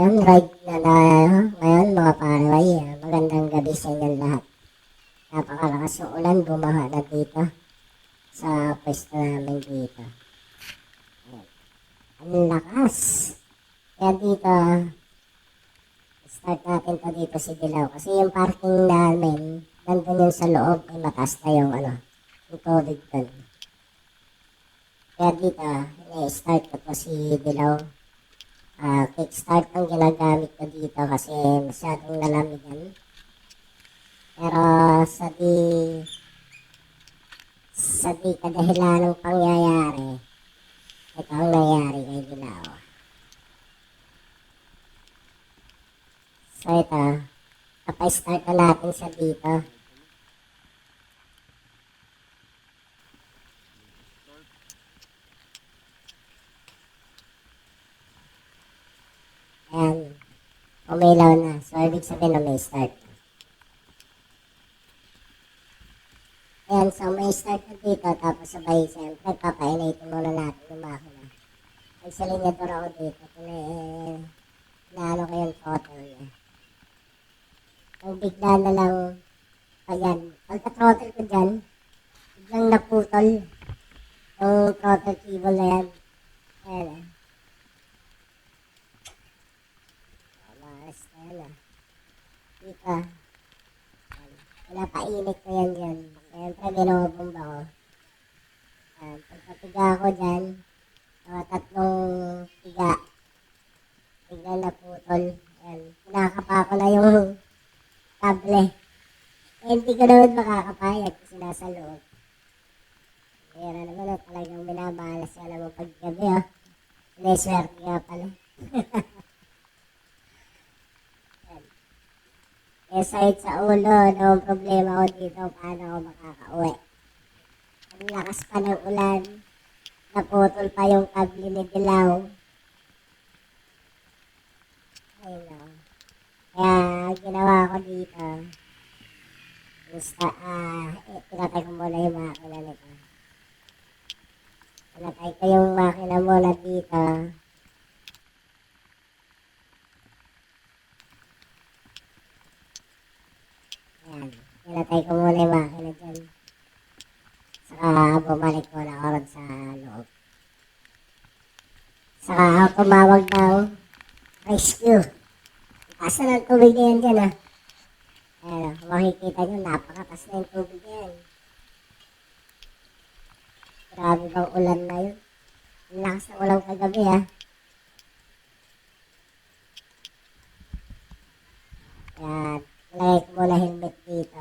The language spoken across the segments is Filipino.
Ayun, ride na na ngayon mga paray. Magandang gabi sa inyong lahat. Napakalakas yung ulan, bumaha na dito sa pwesto namin dito. Ayan. Ang lakas. Kaya dito, start natin to dito si Dilaw. Kasi yung parking namin, nandun yun sa loob, ay mataas na yung yung tubig dun. Kaya dito, start ko po si Dilaw. Kickstart ang ginagamit ko dito kasi masyadong nalamigan. Pero sa di kadahilan ng pangyayari, ito ang nangyari kay Dilaw. So ito, kapay-start na natin siya dito. Ayan, umilaw na. So ibig sabihin na may start. Ayan, so may start na dito, tapos sabay siyempre papainitin muna natin yung makina. Nagsalinyador ako dito, naano ko yung throttle niya. Ang bigla na lang, ayan, pagka-throttle ko dyan, biglang naputol yung throttle cable na yan. Ayan malas na yan dito. Pinapainit ko yan dyan. Siyempre, binubomba ko. Pagpatiga ko dyan, mga tatlong tiga, biglang naputol. Ayan, pinakapa ko na yung kable. Hindi ko naman makakapayag kasi nasa loob. Kaya naman talagang binabalas yan naman paggabi. Sineswerte nga pala. Kahit sa ulo, no problema ko dito paano ako makakauwi. Ang lakas pa ng ulan, naputol pa yung kable ni Dilaw. Ayun o. Kaya ginawa ko dito, pinatay ko muna yung makina nito. Pinatay ko yung makina muna dito. Ayan, pinatay ko muna yung makina dyan. Saka bumalik muna ako rin sa loob. Saka ako tumawag ng rescue. Taas na ng tubig na yan dyan Ayan makikita nyo, napakatas na yung tubig na yan. Grabe bang ulan na yun. Ang lakas ng ulan kagabi Ayan, nalagay ko muna helmet dito.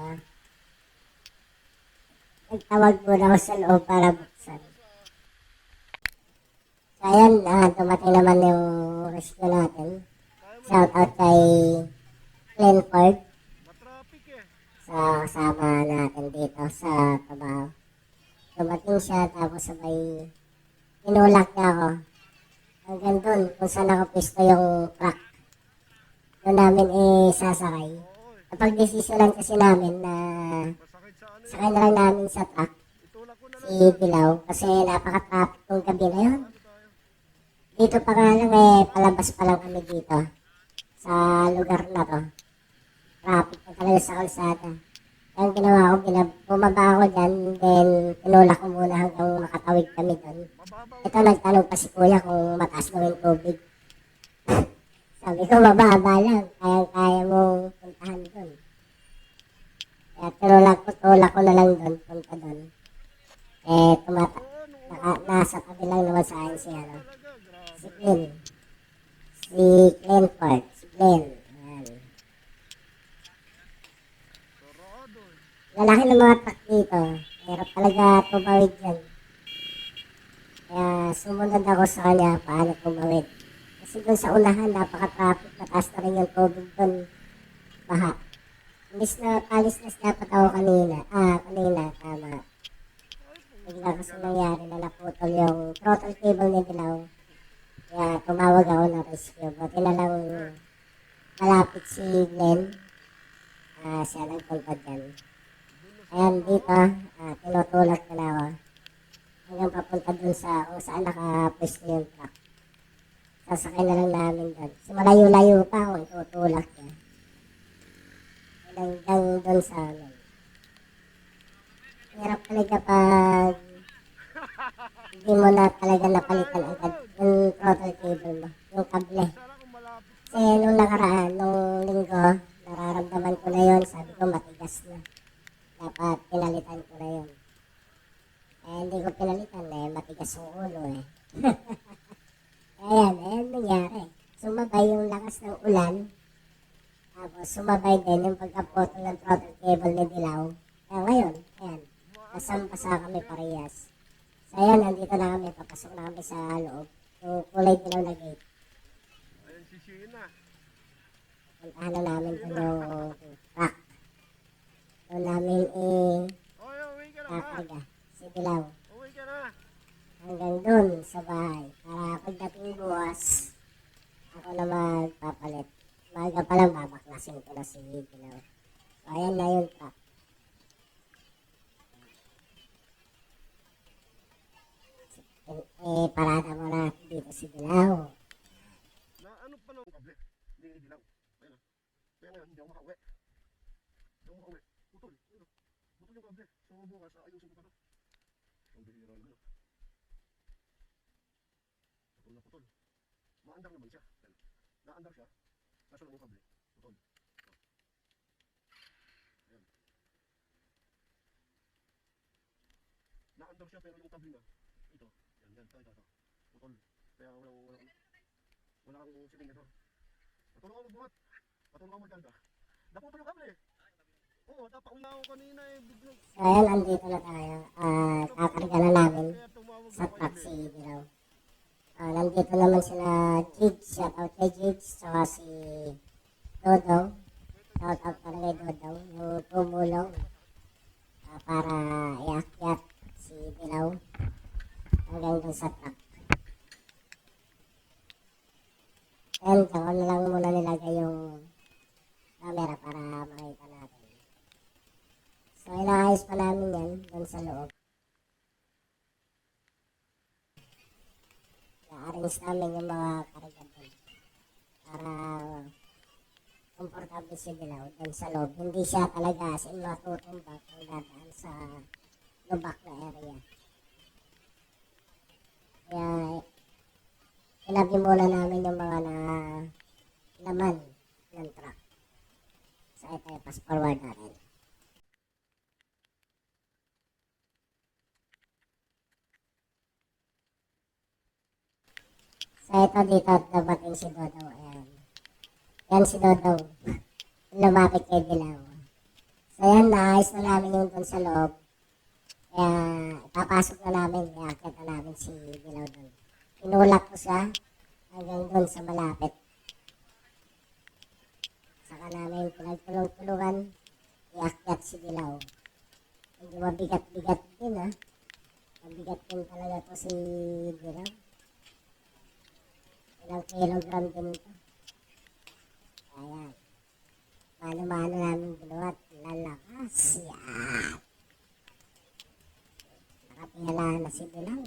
Nagtawag muna ako sa loob para buksan. So ayan, dumating naman yung rescue natin. Shout out kay Clenford sa kasama natin dito sa trabaho. Dumating siya tapos sabay tinulak niya ako hanggang doon kung saan nakapisto yung truck. Doon namin sasakay. Napag-desisyonan kasi namin na sakay na lang namin sa truck si Dilaw kasi napaka-traffic ng gabi na yun. Dito pa nga lang palabas pa lang kami dito sa lugar na to. Traffic na talaga sa kalsada. Ang ginawa ko, bumaba ako dyan, then tinulak ko muna hanggang makatawid kami doon. Ito, nagtanong pa si kuya kung mataas daw yung tubig. Sabi ko, mababa lang, kaya mo puntahan doon. Kaya tulak ko na lang doon, punta doon. Nasa tabi lang naman sa akin si Clenford, si Glenn. Lalaki ng mga truck dito. Pero talaga tumawid yan. Kaya sumunod ako sa kanya paano tumawid. Kasi doon sa unahan, napaka-traffic. Mataas na rin yung tubig doon. Baha. Imbis na palisnas dapat ako kanina. Kanina, tama. Bigla kasi nangyari na naputol yung throttle cable ni Dilaw. Kaya tumawag ako ng rescue. Buti na lang malapit si Glenn. Siya nagpunta dyan. Ayan dito, tinutulak ko na ako hanggang papunta dun sa kung saan nakapwesto yung truck. Sasakay na lang namin doon. So, malayo-layo pa ako, tutulak niya. Hanggang doon sa amin. Hirap talaga pag hindi mo na talaga napalitan agad yung throttle cable mo, yung kable. Kasi nung nakaraan, nung linggo, nararamdaman ko na yon, sabi ko matigas na. Dapat pinalitan ko na yon. Eh, hindi ko pinalitan eh, matigas yung ulo eh. Ayan nangyari. Sumabay yung lakas ng ulan, tapos sumabay din yung pagkapotol ng throttle cable ni Dilaw. Kaya ngayon, ayan, kasama kami parehas. So ayan, nandito na kami, papasok na kami sa loob. Yung kulay dilaw na gate. Ayun si Sheena. Puntahan na namin doon yung truck. Doon namin Oy, uwi ka na ha. kakarga si Dilaw. Uwi ka na. Hanggang doon sa bahay. Para pagdating bukas, ako na magpapalit. Maga pa lang babaklasin ko na si Dilaw. So ayan na yung truck. Parada mo na dito si Dilaw. Na ano pa nung kable? Hindi dilaw. Ayun na. Kaya ngayon, hindi ako makauwi. Hindi ako makauwi. Putol. Ayun. Putol yung kable. So bukas, ayusin ko pa to. Ang bihira naman. Putol na putol. Maandar naman siya. Naandar siya. Kaso lang yung kable. Putol. Ayan. Naandar siya pero yung kable na. Ito. Yan. Ito. Putol. Kaya wala kang shipping nito. Patulong ako magbuhat. Patulong ako magkarga. Naputol yung kable. Oo, tapauwi na ako kanina eh. Biglang. So ayan, andito na tayo. Kakarga na namin Kaya tumawag sa ako truck eh. si Dilaw. Nandito naman sila Jigs, shoutout kay Jigs, saka si Dodong. Shoutout talaga kay Dodong, yung tumulong para iakyat si Dilaw hanggang dun sa truck. And saka na lang muna nilagay yung camera para makita natin. So inaayos pa namin yan dun sa loob. I-arrange namin yung mga karga dun para komportable si Dilaw dun sa loob. Hindi siya talaga as in matutumbak kung dadaan sa lubak na area. Kaya inabi muna namin yung mga laman ng truck. So ito yung pass forward natin. So ito dito dabating si Dodong. Ayan. Yan si Dodong. Lumapit kay Dilaw. So yan, naayos na namin yung dun sa loob. Kaya ipapasok na namin, iakit na namin si Dilaw dun. Inulak ko siya hanggang dun sa malapit. Saka namin pinagtulong-tulungan, iakyat si Dilaw. Hindi mabigat-bigat din ha. Mabigat din talaga to si Dilaw. Ilang kilogram din ito. Ayan. Mano-mano namin binuhat. Lalakas. Yan. Nakapila na si Dilaw.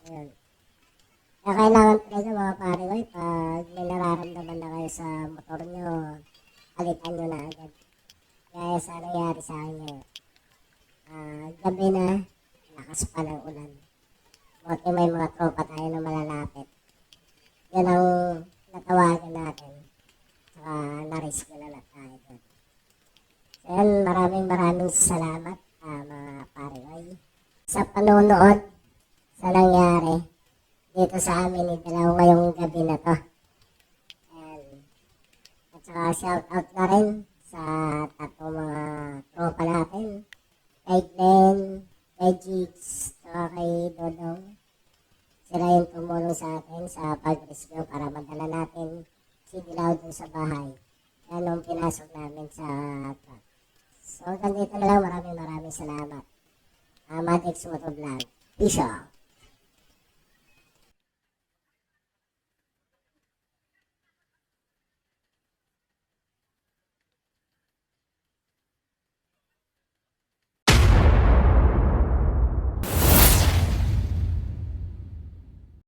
Ayan. Kaya kailangan talaga mga pare ko, pag may nararamdaman na kayo sa motor nyo, alitan nyo na agad. Kaya sa nangyari sa akin ngayon. Gabi na, lakas pa ng ulan. Buti may mga tropa tayo na malalapit. Yan ang natawagan natin. Saka na-rescue na tayo doon. So yan, maraming salamat mga pare-oy sa panonood sa nangyari dito sa amin ni Dilaw ngayong gabi na to. Ayan. At saka shoutout na rin sa tatlong mga tropa natin. Kay Glenn, kay Jigs, saka kay Dodong. Sila yung tumulong sa atin sa pag-rescue para madala natin si Dilaw dun sa bahay. Yan nung pinasok namin sa truck. So, ganito na lang. Maraming salamat. Madix Motovlog. Peace out.